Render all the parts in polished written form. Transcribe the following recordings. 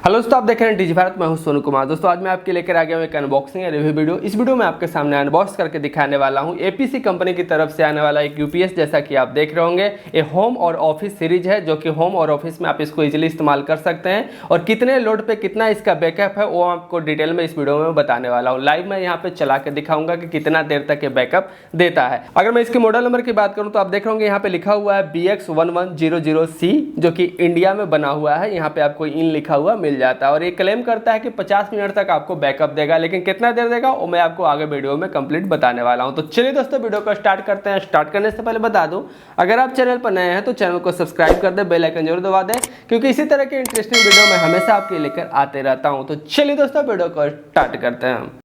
Hello दोस्तों, आप देख रहे हैं डिजी भारत। मैं हूं सोनू कुमार। दोस्तों आज मैं आपके लेकर आ गया हूं एक अनबॉक्सिंग या रिव्यू वीडियो। इस वीडियो में आपके सामने अनबॉक्स करके दिखाने वाला हूं एपीसी कंपनी की तरफ से आने वाला एक यूपीएस। जैसा कि आप देख रहे होंगे ये होम और ऑफिस सीरीज है, जो कि होम और ऑफिस में आप इसको इजीली इस्तेमाल कर सकते हैं। और कितने लोड पे कितना इसका बैकअप है वो आपको डिटेल में इस वीडियो में बताने वाला हूँ। लाइव मैं यहाँ पे चला के दिखाऊंगा कि कितना देर तक ये बैकअप देता है। अगर मैं इसके मॉडल नंबर की बात करूँ तो आप देख रहे होंगे यहाँ पे लिखा हुआ है BX1100C, जो कि इंडिया में बना हुआ है। यहाँ पे आपको इन लिखा हुआ मिल जाता है और ये क्लेम करता है कि 50 मिनट तक आपको बैकअप देगा, लेकिन कितना देर देगा वो मैं आपको आगे वीडियो में कंप्लीट बताने वाला हूं। तो चलिए दोस्तों वीडियो को स्टार्ट करते हैं। स्टार्ट करने से पहले बता दूं, अगर आप चैनल पर नए हैं तो चैनल को सब्सक्राइब कर दे, बेल आइकन जरूर दबा दें, क्योंकि इसी तरह के इंटरेस्टिंग वीडियो मैं हमेशा आपके लेकर आते रहता हूं। तो चलिए दोस्तों वीडियो को स्टार्ट करते हैं।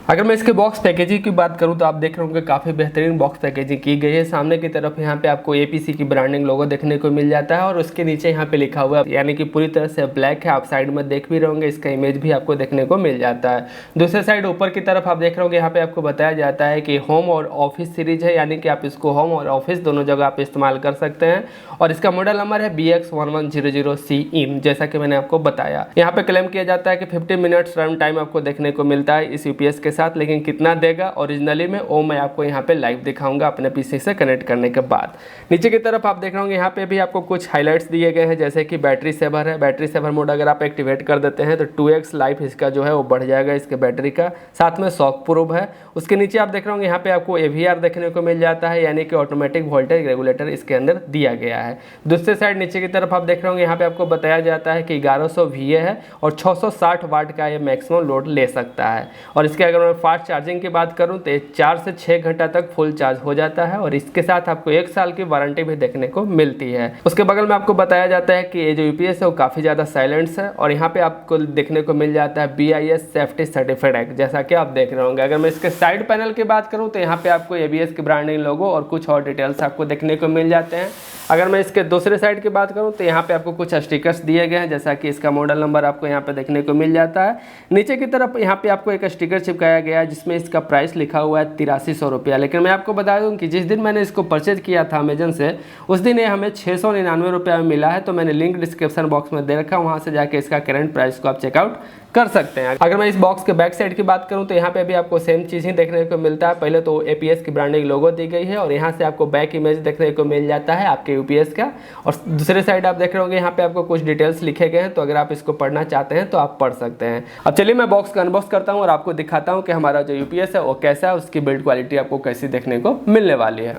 अगर मैं इसके बॉक्स पैकेजिंग की बात करूं तो आप देख रहे होंगे काफ़ी बेहतरीन बॉक्स पैकेजिंग की गई है। सामने की तरफ यहां पे आपको एपीसी की ब्रांडिंग लोगो देखने को मिल जाता है और उसके नीचे यहां पे लिखा हुआ है, यानी कि पूरी तरह से ब्लैक है। आप साइड में देख भी रहे होंगे, इसका इमेज भी आपको देखने को मिल जाता है। दूसरे साइड ऊपर की तरफ आप देख रहे होंगे यहाँ पे आपको बताया जाता है कि होम और ऑफिस सीरीज है, यानी कि आप इसको होम और ऑफिस दोनों जगह आप इस्तेमाल कर सकते हैं। और इसका मॉडल नंबर है BX1100C इन, जैसा कि मैंने आपको बताया। यहाँ पे क्लेम किया जाता है कि 50 मिनट्स रन टाइम आपको देखने को मिलता है इस यूपीएस के साथ, लेकिन कितना देगा ओरिजिनली में वो मैं आपको यहाँ पे लाइव दिखाऊंगा अपने पीसी से कनेक्ट करने के बाद। नीचे की तरफ आप देख रहे होंगे यहाँ पे भी आपको कुछ हाइलाइट्स दिए गए हैं, जैसे कि बैटरी सेवर है। बैटरी सेवर मोड अगर आप एक्टिवेट कर देते हैं तो 2x लाइफ इसका जो है वो बढ़ जाएगा इसके बैटरी का। साथ में शॉक प्रूफ है। उसके नीचे आप देख रहे होंगे यहाँ पे आपको AVR देखने को मिल जाता है, यानी कि ऑटोमेटिक वोल्टेज रेगुलेटर इसके अंदर दिया गया है। दूसरे साइड नीचे की तरफ आप देख रहे होंगे यहाँ पे आपको बताया जाता है कि 1100 VA है और 660 वाट का ये मैक्सिमम लोड ले सकता है। और इसके अगर मैं फास्ट चार्जिंग की बात करूं तो 4 से 6 घंटा तक फुल चार्ज हो जाता है और इसके साथ आपको 1 साल की वारंटी भी देखने को मिलती है। उसके बगल में आपको बताया जाता है कि ये जो यूपीएस है वो काफ़ी ज़्यादा साइलेंट्स है और यहाँ पे आपको देखने को मिल जाता है BIS सेफ्टी सर्टिफाइड एक्ट, जैसा कि आप देख रहे होंगे। अगर मैं इसके साइड पैनल की बात करूँ तो यहाँ पे आपको ABS की ब्रांडिंग लोगो और कुछ और डिटेल्स आपको देखने को मिल जाते हैं। अगर मैं इसके दूसरे साइड की बात करूं तो यहाँ पे आपको कुछ स्टिकर्स दिए गए हैं, जैसा कि इसका मॉडल नंबर आपको यहाँ पे देखने को मिल जाता है। नीचे की तरफ यहाँ पे आपको एक स्टिकर चिपकाया गया है जिसमें इसका प्राइस लिखा हुआ है 8300 रुपया। लेकिन मैं आपको बता दूं कि जिस दिन मैंने इसको परचेज किया था अमेजन से, उस दिन ये हमें 699 रुपया में मिला है। तो मैंने लिंक डिस्क्रिप्शन बॉक्स में दे रखा है, वहाँ से जाके इसका करंट प्राइस को आप चेकआउट कर सकते हैं। अगर मैं इस बॉक्स के बैक साइड की बात करूं तो यहाँ पे भी आपको सेम चीज़ ही देखने को मिलता है। पहले तो एपीएस की ब्रांडिंग लोगो दी गई है और यहाँ से आपको बैक इमेज देखने को मिल जाता है आपके यूपीएस का। और दूसरे साइड आप देख रहे होंगे यहाँ पे आपको कुछ डिटेल्स लिखे गए हैं, तो अगर आप इसको पढ़ना चाहते हैं तो आप पढ़ सकते हैं। अब चलिए मैं बॉक्स का अनबॉक्स करता हूँ और आपको दिखाता हूँ कि हमारा जो यूपीएस है वो कैसा है, उसकी बिल्ड क्वालिटी आपको कैसी देखने को मिलने वाली है।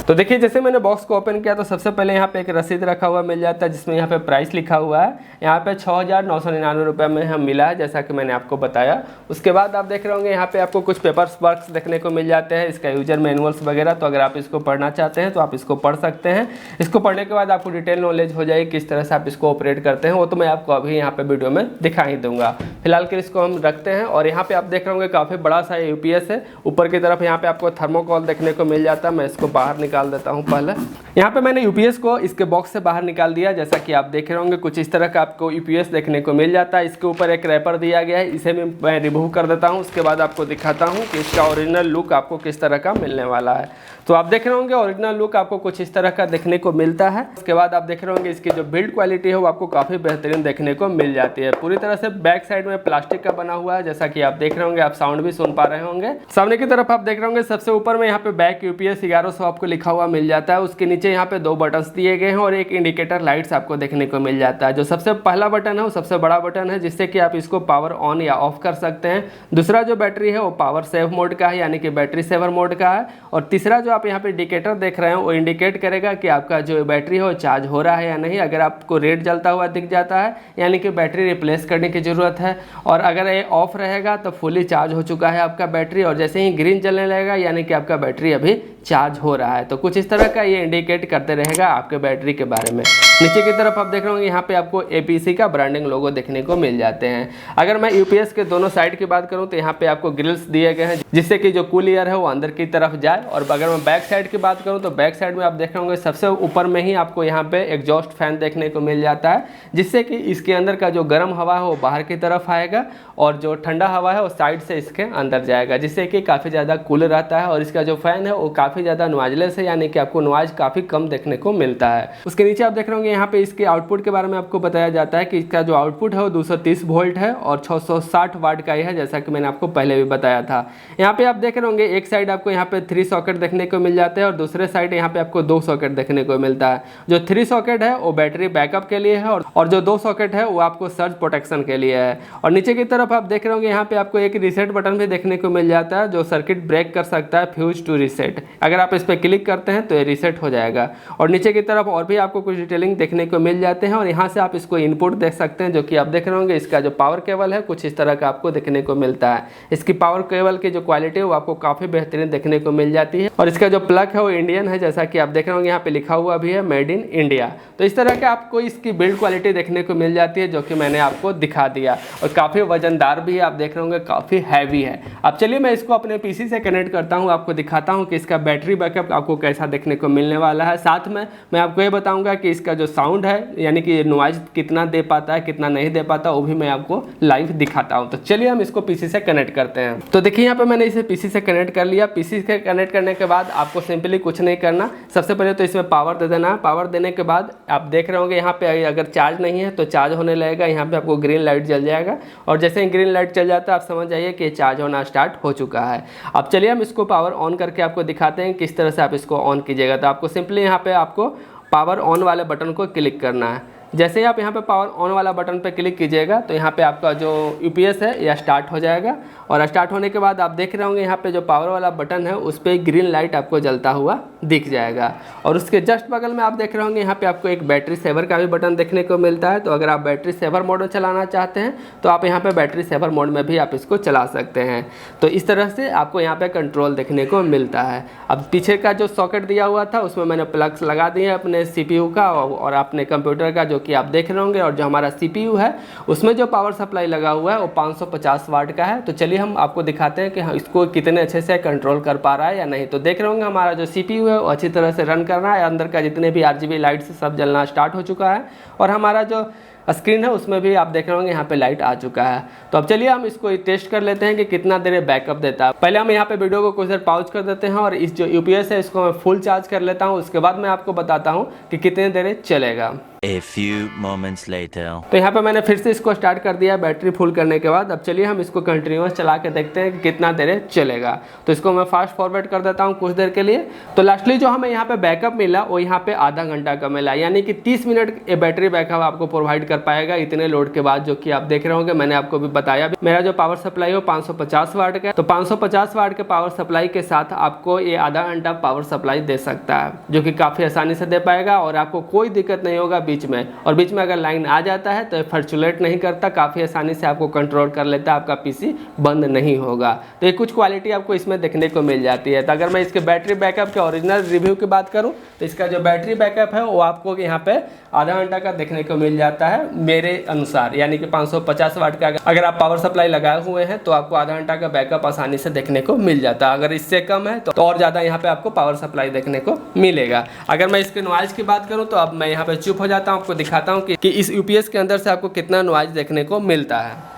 तो देखिए, जैसे मैंने बॉक्स को ओपन किया तो सबसे पहले यहाँ पे एक रसीद रखा हुआ मिल जाता है, जिसमें यहाँ पे प्राइस लिखा हुआ है। यहाँ पे 6999 रुपये में हम मिला है, जैसा कि मैंने आपको बताया। उसके बाद आप देख रहे होंगे यहाँ पे आपको कुछ पेपर्स वर्क्स देखने को मिल जाते हैं, इसका यूजर मैनुअल्स वगैरह। तो अगर आप इसको पढ़ना चाहते हैं तो आप इसको पढ़ सकते हैं। इसको पढ़ने के बाद आपको डिटेल नॉलेज हो जाएगी किस तरह से आप इसको ऑपरेट करते हैं, वो तो मैं आपको अभी यहाँ पे वीडियो में दिखा ही दूंगा। फिलहाल के इसको हम रखते हैं। और यहाँ पे आप देख रहे होंगे काफ़ी बड़ा सा यूपीएस है। ऊपर की तरफ यहाँ पे आपको थर्मोकॉल देखने को मिल जाता है। मैं इसको बाहर निकाल देता हूं। पहले यहाँ पे मैंने यूपीएस को इसके बॉक्स से बाहर निकाल दिया, जैसा कि आप देख रहे होंगे कुछ इस तरह का आपको यूपीएस देखने को मिल जाता है। इसके ऊपर एक रैपर दिया गया है, इसे मैं रिमूव कर देता हूं। उसके बाद आपको दिखाता हूं कि इसका ओरिजिनल लुक आपको किस तरह का मिलने वाला है। तो आप देख रहे होंगे ओरिजिनल लुक आपको कुछ इस तरह का देखने को मिलता है। उसके बाद आप देख रहे होंगे इसकी जो बिल्ड क्वालिटी है वो आपको काफ़ी बेहतरीन देखने को मिल जाती है। पूरी तरह से बैक साइड में प्लास्टिक का बना हुआ है, जैसा कि आप देख रहे होंगे। आप साउंड भी सुन पा रहे होंगे। सामने की तरफ आप देख रहे होंगे सबसे ऊपर में यहाँ पे बैक यूपीएस 1100 आपको लिखा हुआ मिल जाता है। उसके नीचे यहाँ पे 2 बटन्स दिए गए हैं और एक इंडिकेटर लाइट्स आपको देखने को मिल जाता है। जो सबसे पहला बटन है वो सबसे बड़ा बटन है, जिससे कि आप इसको पावर ऑन या ऑफ कर सकते हैं। दूसरा जो बैटरी है वो पावर सेव मोड का है, यानी कि बैटरी सेवर मोड का है। और तीसरा जो आप यहाँ पे इंडिकेटर देख रहे हैं वो इंडिकेट करेगा कि आपका जो बैटरी है वो चार्ज हो रहा है या नहीं। अगर आपको रेड जलता हुआ दिख जाता है, यानी कि बैटरी रिप्लेस करने की ज़रूरत है। और अगर ये ऑफ रहेगा तो फुली चार्ज हो चुका है आपका बैटरी। और जैसे ही ग्रीन जलने लगेगा, यानी कि आपका बैटरी अभी चार्ज हो रहा है। तो कुछ इस तरह का ये इंडिकेट करते रहेगा आपके बैटरी के बारे में। नीचे की तरफ आप देख रहे होंगे यहाँ पे आपको APC का ब्रांडिंग लोगो देखने को मिल जाते हैं। अगर मैं यूपीएस के दोनों साइड की बात करूँ तो यहाँ पे आपको ग्रिल्स दिए गए हैं जिससे कि जो कूल एयर है वो अंदर की तरफ जाए। और अगर मैं बैक साइड की बात करूँ तो बैक साइड में आप देख रहे होंगे सबसे ऊपर में ही आपको यहाँ पे एग्जॉस्ट फैन देखने को मिल जाता है, जिससे कि इसके अंदर का जो गर्म हवा है वो बाहर की तरफ आएगा और जो ठंडा हवा है वो साइड से इसके अंदर जाएगा, जिससे कि काफ़ी ज़्यादा कूल रहता है। और इसका जो फैन है वो काफ़ी ज़्यादा नॉइजलेस है, यानी कि आपको नॉइज काफ़ी कम देखने को मिलता है। उसके नीचे आप देख रहे होंगे यहाँ पे इसके आउटपुट के बारे में आपको बताया जाता है कि इसका जो आउटपुट है वो 230 वोल्ट है और 660 वाट का ही है, जैसा कि मैंने आपको पहले भी बताया था। यहाँ पे आप देख रहे होंगे एक साइड आपको यहाँ पे 3 सॉकेट देखने को मिल जाते हैं और दूसरे साइड यहाँ पे आपको 2 सॉकेट देखने को मिलता है। जो 3 सॉकेट है वो बैटरी बैकअप के लिए है और जो 2 सॉकेट है वो आपको सर्ज प्रोटेक्शन के लिए है। और नीचे की तरफ आप देख रहे होंगे यहाँ पे आपको एक रीसेट बटन भी देखने को मिल जाता है जो सर्किट ब्रेक कर सकता है फ्यूज टू रीसेट। अगर आप इस पर क्लिक करते हैं तो ये रीसेट हो जाएगा। और नीचे की तरफ और भी आपको कुछ डिटेलिंग देखने को मिल जाते हैं और यहाँ से आप इसको इनपुट देख सकते हैं, जो कि आप देख रहे होंगे इसका जो पावर केबल है कुछ इस तरह का आपको देखने को मिलता है। इसकी पावर केबल की जो क्वालिटी है वो आपको काफ़ी बेहतरीन देखने को मिल जाती है। और इसका जो प्लग है वो इंडियन है, जैसा कि आप देख रहे होंगे यहाँ पे लिखा हुआ भी है मेड इन इंडिया। तो इस तरह के आपको इसकी बिल्ड क्वालिटी देखने को मिल जाती है, जो कि मैंने आपको दिखा दिया। और काफ़ी वजनदार भी है, आप देख रहे होंगे काफ़ी हैवी है। अब चलिए मैं इसको अपने पीसी से कनेक्ट करता हूँ, आपको दिखाता हूँ कि इसका बैटरी बैकअप आपको कैसा देखने को मिलने वाला है। साथ में मैं आपको ये बताऊँगा कि इसका जो साउंड है यानी कि नॉइज कितना दे पाता है कितना नहीं दे पाता, वो भी मैं आपको लाइव दिखाता हूँ। तो चलिए हम इसको पीसी से कनेक्ट करते हैं। तो देखिए यहाँ पे मैंने इसे पीसी से कनेक्ट कर लिया। पीसी से कनेक्ट करने के बाद आपको सिंपली कुछ नहीं करना, सबसे पहले तो इसमें पावर दे देना है। पावर देने के बाद आप देख रहे होंगे यहाँ पे अगर चार्ज नहीं है तो चार्ज होने लगेगा, यहाँ पे आपको ग्रीन लाइट जल जाएगा और जैसे ही ग्रीन लाइट चल जाता है आप समझ जाइए कि चार्ज होना स्टार्ट हो चुका है। अब चलिए हम इसको पावर ऑन करके आपको दिखाते हैं किस तरह से आप इसको ऑन कीजिएगा। तो आपको सिंपली यहाँ पे आपको पावर ऑन वाले बटन को क्लिक करना है। जैसे ही आप यहाँ पे पावर ऑन वाला बटन पे क्लिक कीजिएगा तो यहाँ पे आपका जो यूपीएस है यह स्टार्ट हो जाएगा। और स्टार्ट होने के बाद आप देख रहे होंगे यहाँ पे जो पावर वाला बटन है उस पर ग्रीन लाइट आपको जलता हुआ दिख जाएगा। और उसके जस्ट बगल में आप देख रहे होंगे यहाँ पे आपको एक बैटरी सेवर का भी बटन देखने को मिलता है। तो अगर आप बैटरी सेवर मोड में चलाना चाहते हैं तो आप यहाँ पे बैटरी सेवर मोड में भी आप इसको चला सकते हैं। तो इस तरह से आपको यहाँ पे कंट्रोल देखने को मिलता है। अब पीछे का जो सॉकेट दिया हुआ था उसमें मैंने प्लग्स लगा दिए अपने CPU का और अपने कंप्यूटर का, जो कि आप देख रहे होंगे। और जो हमारा CPU है उसमें जो पावर सप्लाई लगा हुआ है वो 550 वाट का है। तो चलिए हम आपको दिखाते हैं कि इसको कितने अच्छे से कंट्रोल कर पा रहा है या नहीं। तो देख रहे होंगे हमारा जो CPU है वो अच्छी तरह से रन कर रहा है, अंदर का जितने भी RGB लाइट्स सब जलना स्टार्ट हो चुका है और हमारा जो स्क्रीन है उसमें भी आप देख रहे होंगे यहाँ पे लाइट आ चुका है। तो अब चलिए हम इसको टेस्ट कर लेते हैं कि कितना देर बैकअप देता है। पहले हम यहाँ पे वीडियो को कुछ देर पॉज कर देते हैं और इस जो यूपीएस है इसको मैं फुल चार्ज कर लेता हूँ, उसके बाद मैं आपको बताता हूँ कि कितने देर चलेगा। A few moments later. तो यहाँ पे मैंने फिर से इसको स्टार्ट कर दिया बैटरी फुल करने के बाद। अब चलिए हम इसको कंटिन्यूअस चला के देखते हैं कि कितना देर चलेगा। तो इसको मैं फास्ट फॉरवर्ड कर देता हूँ कुछ देर के लिए। तो लास्टली जो हमें यहाँ पे बैकअप मिला वो यहाँ पे आधा घंटा का मिला, यानी कि 30 मिनट ये बैटरी बैकअप आपको प्रोवाइड कर पाएगा इतने लोड के बाद, जो कि आप देख रहे होंगे। मैंने आपको भी बताया मेरा जो पावर सप्लाई है 550 वाट का है। तो 550 वाट के पावर सप्लाई के साथ आपको ये आधा घंटा पावर सप्लाई दे सकता है, जो कि काफ़ी आसानी से दे पाएगा और आपको कोई दिक्कत नहीं होगा बीच में। और बीच में अगर लाइन आ जाता है तो फ्लक्चुएट नहीं करता, काफ़ी आसानी से आपको कंट्रोल कर लेता है, आपका पीसी बंद नहीं होगा। तो ये कुछ क्वालिटी आपको इसमें देखने को मिल जाती है। तो अगर मैं इसके बैटरी बैकअप के ओरिजिनल रिव्यू की बात करूं तो इसका जो बैटरी बैकअप है वो आपको यहाँ पे आधा घंटा का देखने को मिल जाता है मेरे अनुसार, यानी कि 550 वाट का अगर आप पावर सप्लाई लगाए हुए हैं तो आपको आधा घंटा का बैकअप आसानी से देखने को मिल जाता है। अगर इससे कम है तो और ज़्यादा यहाँ पे आपको पावर सप्लाई देखने को मिलेगा। अगर मैं इसके नॉइज की बात करूँ तो अब मैं यहाँ पे चुप हो जाता हूँ, आपको दिखाता हूँ कि इस यूपीएस के अंदर से आपको कितना नॉइज देखने को मिलता है।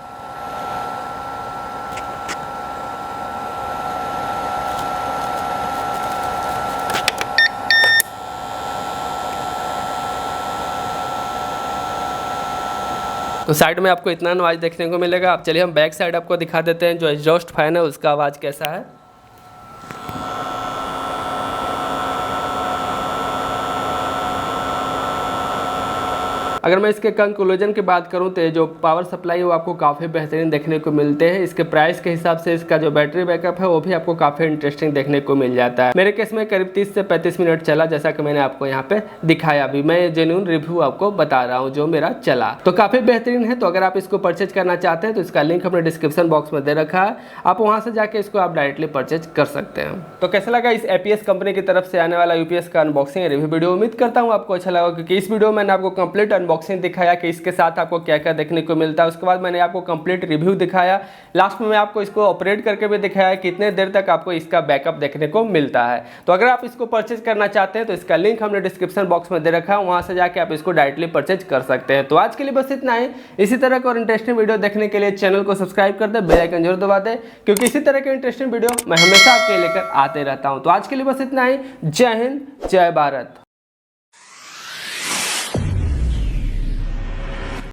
तो साइड में आपको इतना नॉइज देखने को मिलेगा। अब चलिए हम बैक साइड आपको दिखा देते हैं जो एग्जॉस्ट फैन है उसका आवाज़ कैसा है। अगर मैं इसके कंक्लूजन की बात करूं तो जो पावर सप्लाई है वो आपको काफ़ी बेहतरीन देखने को मिलते हैं। इसके प्राइस के हिसाब से इसका जो बैटरी बैकअप है वो भी आपको काफ़ी इंटरेस्टिंग देखने को मिल जाता है। मेरे केस में करीब 30 से 35 मिनट चला, जैसा कि मैंने आपको यहाँ पे दिखाया। अभी मैं ये जेन्युइन रिव्यू आपको बता रहा हूँ जो मेरा चला, तो काफ़ी बेहतरीन है। तो अगर आप इसको परचेज करना चाहते हैं तो इसका लिंक हमने डिस्क्रिप्शन बॉक्स में दे रखा है, आप वहाँ से जाके इसको आप डायरेक्टली परचेज कर सकते हैं। तो कैसा लगा इस APS कंपनी की तरफ से आने वाला UPS का अनबॉक्सिंग रिव्यू वीडियो? उम्मीद करता हूँ आपको अच्छा लगा, क्योंकि इस वीडियो में मैंने आपको कंप्लीट अनबॉक्सिंग दिखाया कि इसके साथ आपको क्या क्या देखने को मिलता है। उसके बाद मैंने आपको कंप्लीट रिव्यू दिखाया, लास्ट में मैं आपको इसको ऑपरेट करके भी दिखाया कितने देर तक आपको इसका बैकअप देखने को मिलता है। तो अगर आप इसको परचेज करना चाहते हैं तो इसका लिंक हमने डिस्क्रिप्शन बॉक्स में दे रखा है, वहां से जाके आप इसको डायरेक्टली परचेज कर सकते हैं। तो आज के लिए बस इतना ही। इसी तरह का और इंटरेस्टिंग वीडियो देखने के लिए चैनल को सब्सक्राइब कर दे, बेल आइकन जरूर दबा दे, क्योंकि इसी तरह के इंटरेस्टिंग वीडियो मैं हमेशा आपके लेकर आते रहता हूं। तो आज के लिए बस इतना ही। जय हिंद, जय भारत।